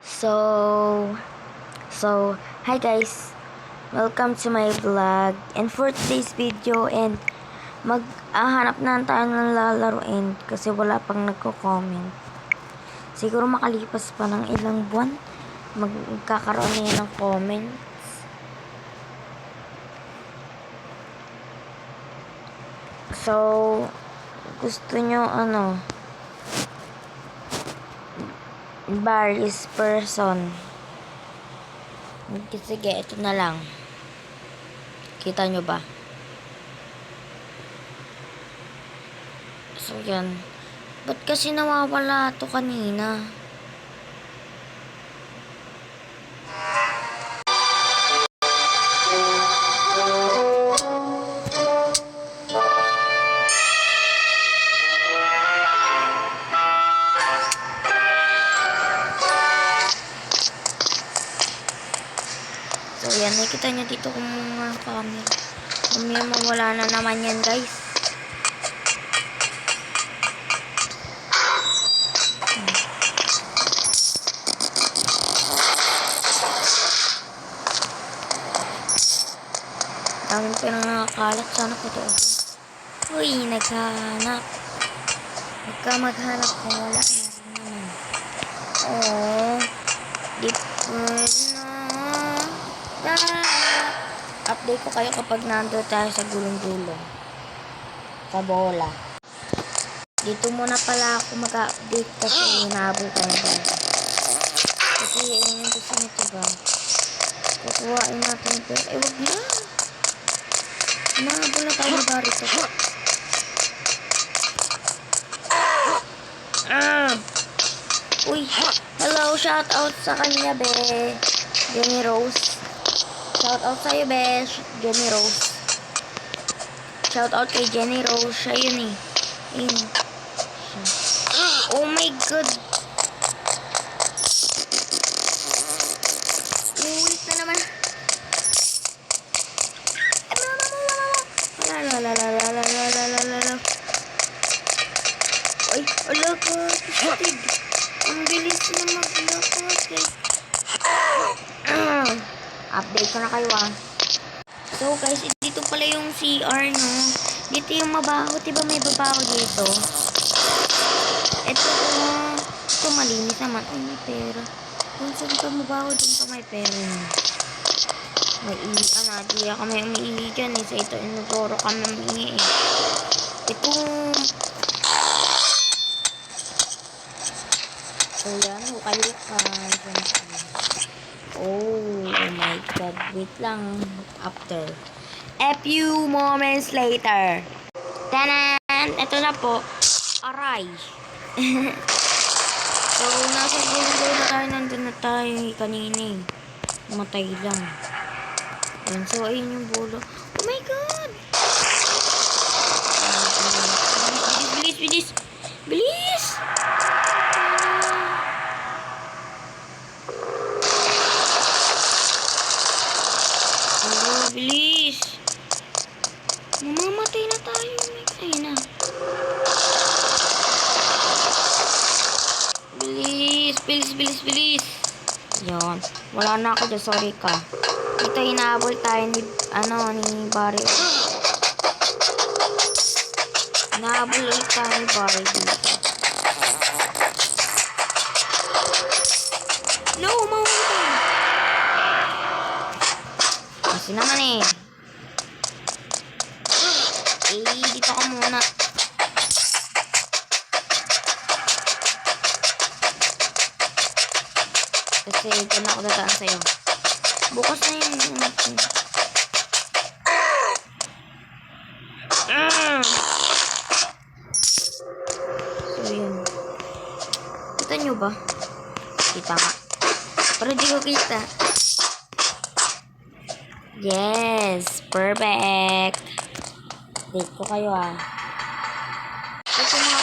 Hi guys, welcome to my vlog. And for today's video, and maghahanap na tayo ng lalaruin kasi wala pang nagko-comment. Siguro makalipas pa ng ilang buwan, magkakaroon na yan ng comments. So, gusto nyo various person. Sige, ito na lang. Kita nyo ba? So, yan. Ba't kasi nawawala to kanina? So, yan. Nakikita nyo dito kung mga camera. Mamaya mawala na naman yan, guys. Daming perang nakakalat. Sana ko to. Uy, naghahanap. Huwag ka maghanap kung wala na naman. Oh, di na. Update ko kayo kapag nandun tayo sa gulong-gulong. Sa bola. Dito muna pala ako mag-update kasi hinahabol tayo dito. Kasi yun yung gusto nito ba? Kukuhain natin ito. Wag na. Hinahabol na tayo ba rito? Uy, hello, shout out sa kanya, be. Jenny Rose. Shout out sa'yo, be. Jenny Rose. Shout out kay Jenny Rose. Siya yun eh. Ayun. Oh my god. Ulit na naman. Lalalalalalalalalala. Ay, ala ka. Kastig. Ang bilis na maglakad. Update ko na kayo So guys, dito pala yung CR, no? Dito yung mabaho. Diba may babaho dito? Ito malinis naman. Ay, may pera. Kung saan ka mabaho, dun pa may pera. May di ako may umiihi dyan eh. Sa ito, inugoro kami umiihi eh. Ito. So yan, hukay-hukay. Oh my god. Wait lang. After. A few moments later. Tanan! Ito na po. Aray. So, nasa gulo na tayo. Nandun na tayo kanina eh. Matay lang. Ayan. So, ayun yung bulo. Oh my god! Bilis! Bilis! Bilis! Bilis! Mamamatay na tayo. Ayun na. Bilis! Bilis! Bilis! Bilis! Yan. Wala na ako dyan. Sorry ka. Ito, hinahabol tayo ni Barry. Hinahabol ulit tayo ni Barry dito. No! Mamamatay! Kasi naman eh. Dito ka muna. Kasi dyan ako dadaan sa'yo. Bukas na yun. So yun. Kita nyo ba? Kita nga. Pero di ko kita. Yes, perfect. Date ko kayo Ito mga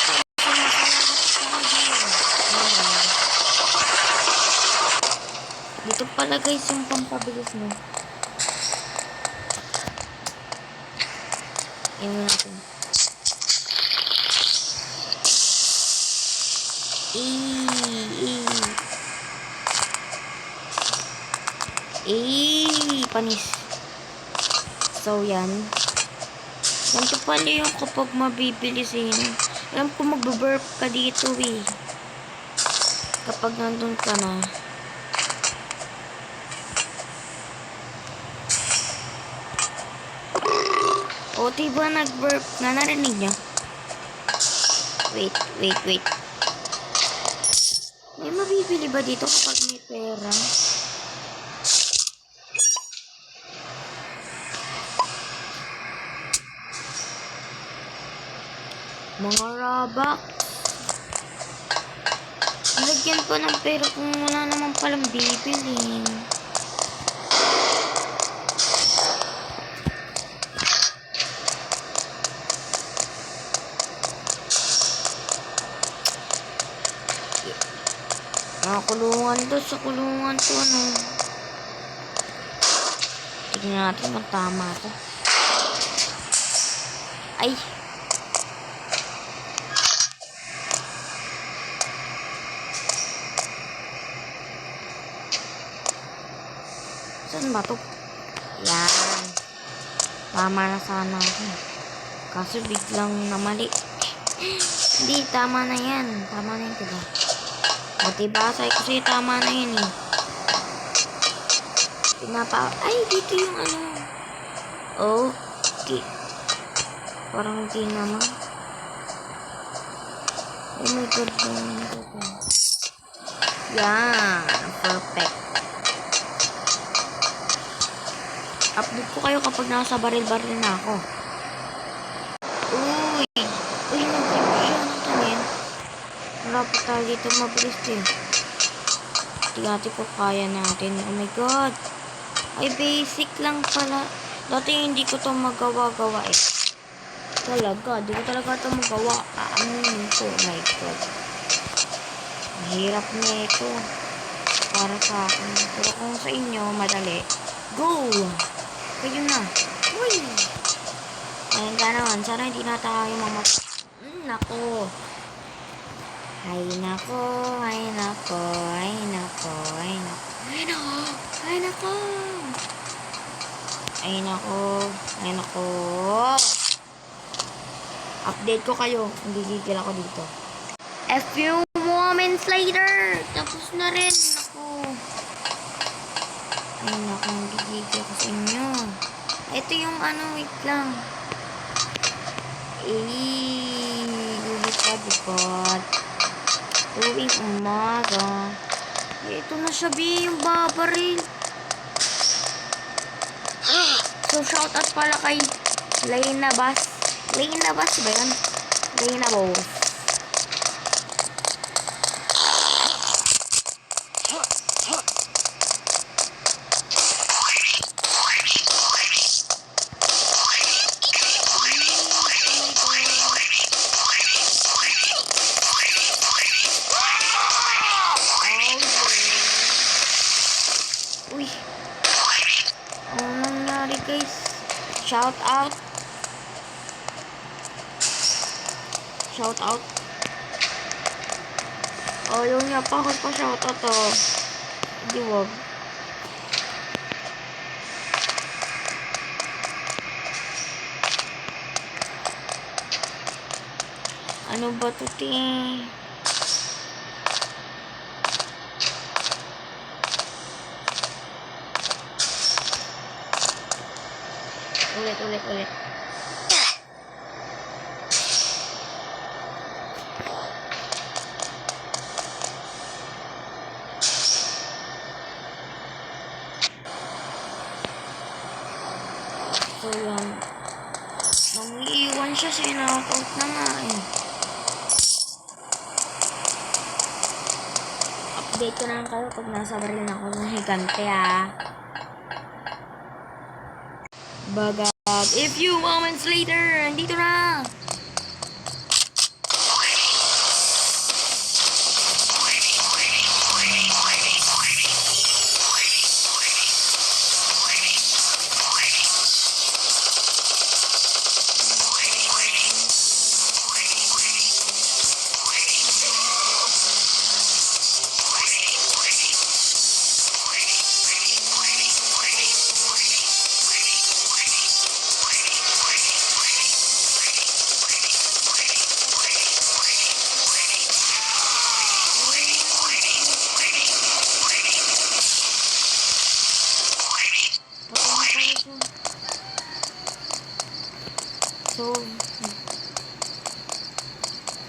dito pala guys yung pampabilis mo. Iwan natin. Panis. So, yan. Ganito pala yung kapag mabibilisin. Alam ko magbe-burp ka dito eh. Kapag nandun ka na. O, diba nag-burp na? Narinig niya? Wait. May mabibili ba dito kapag may pera? Mga Robux. Lagyan pa ng pera kung wala naman palang bibilin. Kulungan to, sa kulungan to, ano. Tignan natin kung tama to. Ay! Saan ba to? Yan. Tama na sana ako. Kaso biglang namali. Hindi, tama na yan. Tama na yan, diba? O, diba? Say ko sa'yo, tama na yan eh. Ay, dito yung ano. Okay. Parang di naman. Oh my God. Yan. Perfect. Update ko kayo kapag nasa baril-baril na ako. Uy, nag-tip siya ng tanin. Wala pa tayo dito mabilis din. Tigati ko kaya natin. Oh my God. Ay, basic lang pala. Dati hindi ko to magawa-gawa eh. Talaga, di ko talaga ito magawa. Aamin ko. Oh my God. Mahirap na ito. Para sa akin. Pero kung sa inyo, madali. Go! Kayo na. Uy! Ayun ka naman. Sana hindi na tayo nako. Ay nako. Update ko kayo. Gigigil ako dito. A few moments later. Tapos na rin. Nako, gigigil ako sa inyo. Ito yung ano, wait lang. Bukod. Uwing umaga. Ito na siya, yung babaril. So, shoutout pala kay Leyna Bass. Leyna Bass ba yan? Leyna Bass. Uy. Ano nangyari, guys? Shout out. Ayaw niya pa ako pa shout out to. Hindi wag. Ano ba to, ting? Ulit. So, yan. Nangiiwan siya, sinakot na nga eh. Update ko na lang kayo pag nasa baril na ako ng higante Bagag. A few moments later, andito na.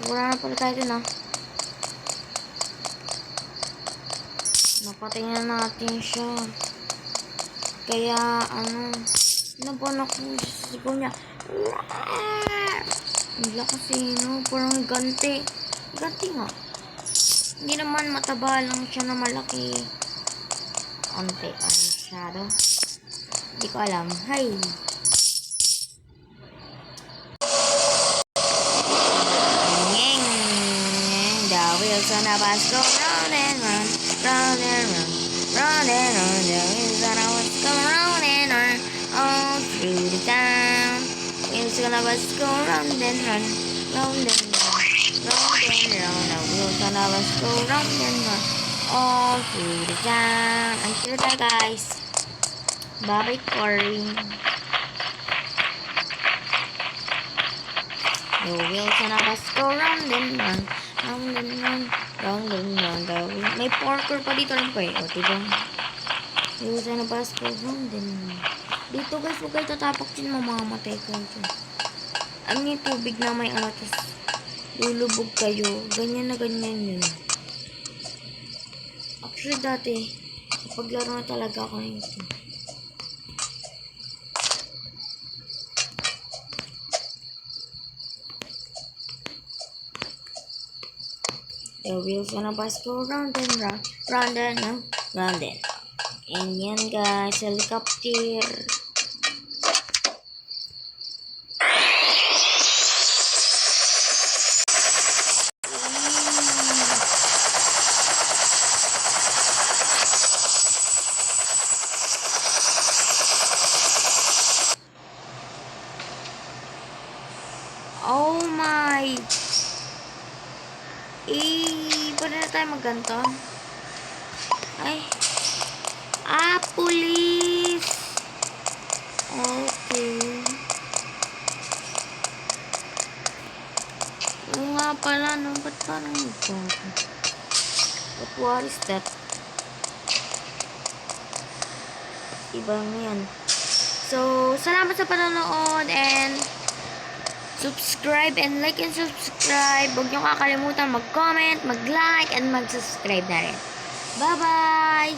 Wala na pala tayo dun, ah. Napatay na natin siya. Kaya, naban ako sa sigaw niya. Ang lakas no? Parang ganti. Ganti nga. Hindi naman mataba lang siya na malaki. Onte, masyado. Hindi ko alam. Hay! The wheels on a bus go round and round, round and round, round and round. The wheels on a bus go round and round, all through the town. Wheels on a bus go round and round, round and round, round and round. The wheels on a bus go round and round, all through the town. Until tayo guys. Bye-bye, Corey. The wheels on a bus go round and round, round and round, round and round. The wheels. May parkour pa dito lang ko eh. O, diba? The wheels on a bus go round and round. Dito guys, huwag kayo tatapak din, mamamatay kayo dyan. Ang yung tubig na may tas lulubog kayo. Ganyan na ganyan yun. Actually, dati, paglaro na talaga ako nito. The wheels on a bus go round and round, round and round, round and round. And yan guys, helicopter. Oh my! Pwede na tayo magganto? Ay. Police! Okay. Oo nga pala, no? Ba't parang ito? What is that? Ibang yan. So, salamat sa panonood and subscribe and like and subscribe. Huwag niyo kakalimutan mag-comment, mag-like, and mag-subscribe na rin. Bye-bye!